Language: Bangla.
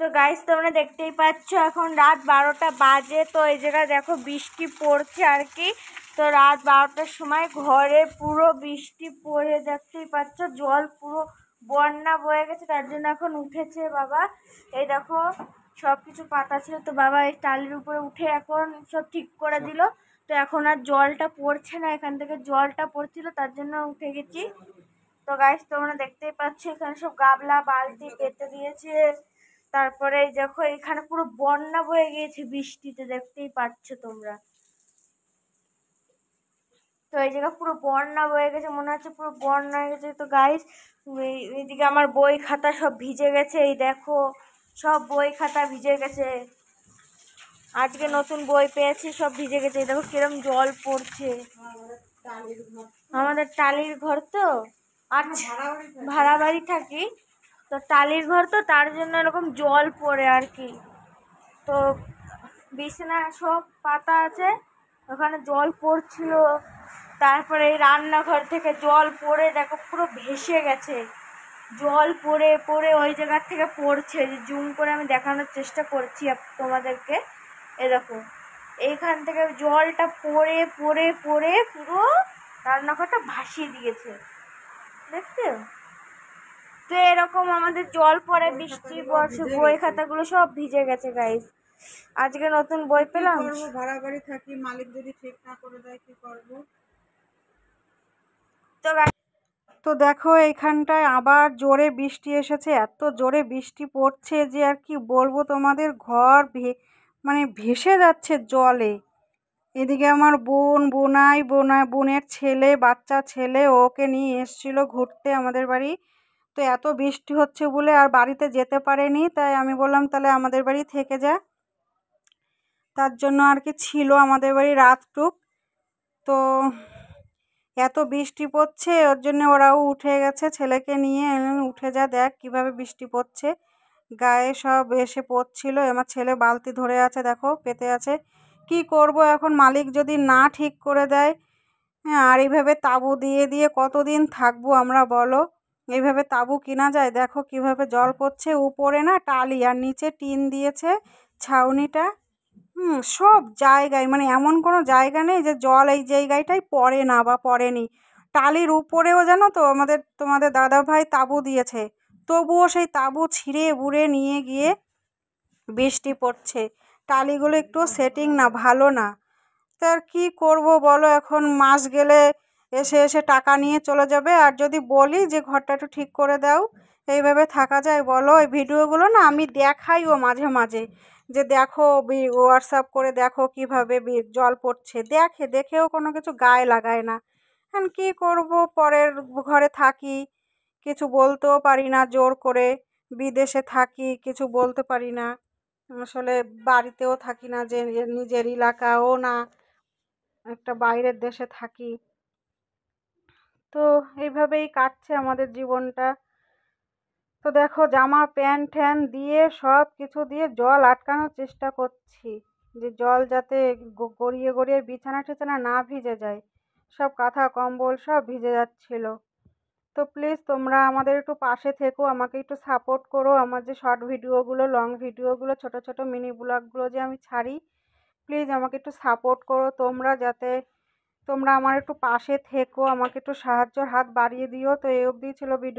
তো গাইস তোমরা দেখতেই পাচ্ছ এখন রাত 12টা বাজে। তো এই জায়গায় দেখো বৃষ্টি পড়ছে আর কি। তো রাত 12টার সময় ঘরে পুরো বৃষ্টি পড়ে দেখতেই পাচ্ছ, জল পুরো বন্যা বয়ে গেছে। তার জন্য এখন উঠেছে বাবা। এই দেখো সব কিছু পাতা ছিল, তো বাবা এই টালির উপরে উঠে এখন সব ঠিক করে দিল। তো এখন আর জলটা পড়ছে না, এখান থেকে জলটা পড়ছিল তার জন্য উঠে গেছি। তো গাইস তোমরা দেখতেই পাচ্ছ এখানে সব গাবলা বালতি পেতে দিয়েছে। তারপরে এই দেখো এখানে পুরো বন্যা বয়ে গিয়েছে বৃষ্টিতে, দেখতেই পাচ্ছ তোমরা। তো এই জায়গা পুরো বন্যা বয়ে গেছে, মনে হচ্ছে পুরো বন্যা হয়ে গেছে। তো গাইস এইদিকে আমার বই খাতা সব ভিজে গেছে, এই দেখো সব বই খাতা ভিজে গেছে। আজকে নতুন বই পেয়েছি, সব ভিজে গেছে। এই দেখো কিরম জল পড়ছে। আমাদের টালির ঘর তো, আচ্ছা ভাড়া বাড়ি থাকি, তো টালির ঘর তো তার জন্য এরকম জল পড়ে আর কি। তো বিছানা সব পাতা আছে, ওখানে জল পড়ছিল। তারপরে এই রান্নাঘর থেকে জল পড়ে দেখো পুরো ভেসে গেছে। জল পড়ে পড়ে ওই জায়গার থেকে পড়ছে, যে জুম করে আমি দেখানোর চেষ্টা করছি তোমাদেরকে। এ দেখো এইখান থেকে জলটা পড়ে পড়ে পড়ে পুরো রান্নাঘরটা ভাসিয়ে দিয়েছে, দেখতে। তো এরকম আমাদের জল পড়ে, বৃষ্টি পড়ছে, বই খাতাগুলো সব ভিজে গেছে গাইস। আজকে নতুন বই পেলাম। ভাড়া বাড়ি থাকি, মালিক যদি ঠিক না করে দেয় কি করবো? তো দেখো এইখানটায় আবার জোরে বৃষ্টি এসেছে, এত জোরে বৃষ্টি পড়ছে যে আর কি বলবো তোমাদের, ঘর মানে ভেসে যাচ্ছে জলে। এদিকে আমার বোনের ছেলে, বাচ্চা ছেলে, ওকে নিয়ে এসেছিল ঘুরতে আমাদের বাড়ি। তো এত বৃষ্টি হচ্ছে বলে আর বাড়িতে যেতে পারেনি, তাই আমি বললাম তাহলে আমাদের বাড়ি থেকে যা। তার জন্য আর কি ছিল আমাদের বাড়ি রাতটুক। তো এত বৃষ্টি পড়ছে, ওর জন্য ওরাও উঠে গেছে, ছেলেকে নিয়ে উঠে যা দেখ কিভাবে বৃষ্টি পড়ছে, গায়ে সব এসে পড়ছিল। আমার ছেলে বালতি ধরে আছে, দেখো পেতে আছে। কি করব এখন, মালিক যদি না ঠিক করে দেয়। হ্যাঁ, আর এইভাবে তাঁবু দিয়ে দিয়ে কতদিন থাকবো আমরা বলো? এইভাবে তাঁবু কিনা যায়? দেখো কিভাবে জল পড়ছে, উপরে না টালি আর নিচে টিন দিয়েছে ছাউনিটা। সব জায়গায়, মানে এমন কোনো জায়গা নেই যে জল এই জায়গাটায় পড়ে না বা পড়েনি। টালির উপরেও জানো তো তোমাদের দাদাভাই তাঁবু দিয়েছে, তবুও সেই তাঁবু ছিঁড়ে বুড়ে নিয়ে গিয়ে বৃষ্টি পড়ছে। টালিগুলো একটু সেটিং না, ভালো না। তো আর কী করবো বলো, এখন মাস গেলে এসে এসে টাকা নিয়ে চলে যাবে। আর যদি বলি যে ঘরটা একটু ঠিক করে দাও, এইভাবে থাকা যায় বলো? এই ভিডিওগুলো না আমি দেখাইও মাঝে মাঝে, যে দেখো হোয়াটসঅ্যাপ করে দেখো কীভাবে জল পড়ছে, দেখেও কোনো কিছু গায়ে লাগায় না। এখন কী করবো, পরের ঘরে থাকি, কিছু বলতেও পারি না জোর করে। বিদেশে থাকি, কিছু বলতে পারি না। আসলে বাড়িতেও থাকি না, যে নিজের এলাকাও না, একটা বাইরের দেশে থাকি। তো এইভাবেই কাটছে আমাদের জীবনটা। তো দেখো জামা প্যান্ট ট্যান দিয়ে সব কিছু দিয়ে জল আটকানোর চেষ্টা করছি, যে জল যাতে গড়িয়ে গড়িয়ে বিছানা টিছানা না ভিজে যায়। সব কাঁথা কম্বল সব ভিজে যাচ্ছিল। তো প্লিজ তোমরা আমাদের একটু পাশে থেকো, আমাকে একটু সাপোর্ট করো। আমার যে শর্ট ভিডিওগুলো, লং ভিডিওগুলো, ছোট ছোট মিনি ব্লগগুলো যে আমি ছাড়ি, প্লিজ আমাকে একটু সাপোর্ট করো তোমরা, যাতে তোমরা আমার একটু পাশে থেকো, আমাকে একটু সাহায্যের হাত বাড়িয়ে দিও। তো এই অবধি ছিল ভিডিও।